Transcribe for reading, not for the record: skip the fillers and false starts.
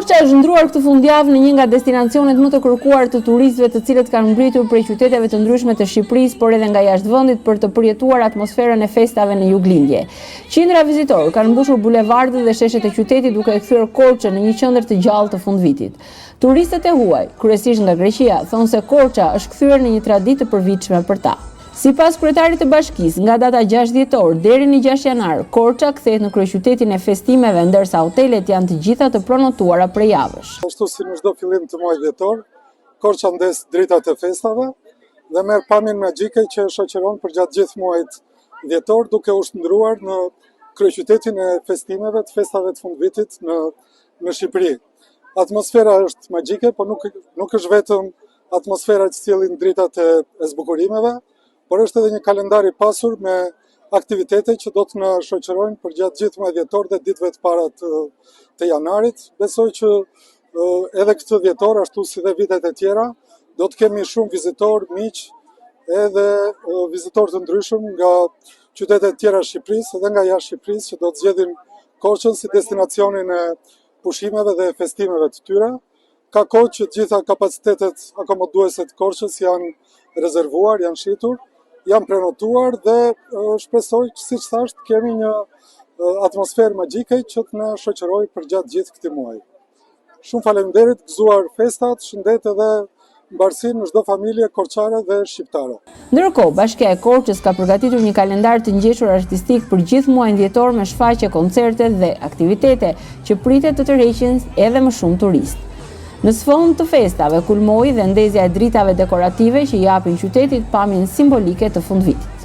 Korça është ndruar këtë fundjavë në një nga destinacionet më të kërkuar të turistëve, të cilët kanë mbritur prej qyteteve të ndryshme të Shqipërisë, por edhe nga jashtë vendit për të përjetuar atmosferën e festave në juglindje. Qindra vizitorë kanë mbushur bulevardet dhe sheshet e qytetit duke e kthyer Korçën në një qendër të gjallë të fundvitit. Turistët e huaj, kryesisht nga Greqia, thonë se Korça është kthyer në një traditë të përvitshme për ta. Sipas kryetarit të bashkisë, nga data 6 dhjetor deri në 6 janar, Korça kthehet në kryeqytetin e festimeve, ndërsa hotelet janë të gjitha të pronotuara prej javësh. Ashtu si në çdo fillim të muajit dhjetor, Korça ndes dritat e festave dhe merr pamjen magjike që shoqëron përgjatë gjithë muajit dhjetor, duke u shndruar në kryeqytetin e festimeve, të festave të fundvitit në Shqipëri. Atmosfera është magjike, por nuk është vetëm atmosfera që sjellin dritat e zbukurimeve, por është edhe një kalendar i pasur me aktivitete që do të na shoqërojnë përgjatë gjithë muajit dhjetor dhe ditëve të para të janarit. Besoj që edhe këtë dhjetor, ashtu si dhe vitet e tjera, do të kemi shumë vizitorë, miq, edhe vizitorë të ndryshëm nga qytetet tjera Shqipërisë dhe nga jashtë Shqipërisë që do të zgjedhin Korçën si destinacionin e pushimeve dhe festimeve të tyre. Ka kohë që të gjitha kapacitetet akomoduese të Korçës janë rezervuar, janë shitur, janë prenotuar dhe shpresoj që, siç thash, kemi një atmosferë magjike që të na shoqërojë përgjatë gjithë këtij muaji. Shumë faleminderit, gëzuar festat, shëndet edhe mbarësi në çdo familje korçare dhe shqiptare. Ndërkohë, Bashkia e Korçës ka përgatitur një kalendar të ngjeshur artistik për gjithë muajin dhjetor me shfaqje, koncerte dhe aktivitete që pritet të tërheqin edhe më shumë turistë. Në sfond të festave kulmoi dhe ndezja e dritave dekorative që japin qytetit pamjen simbolike të fundvitit.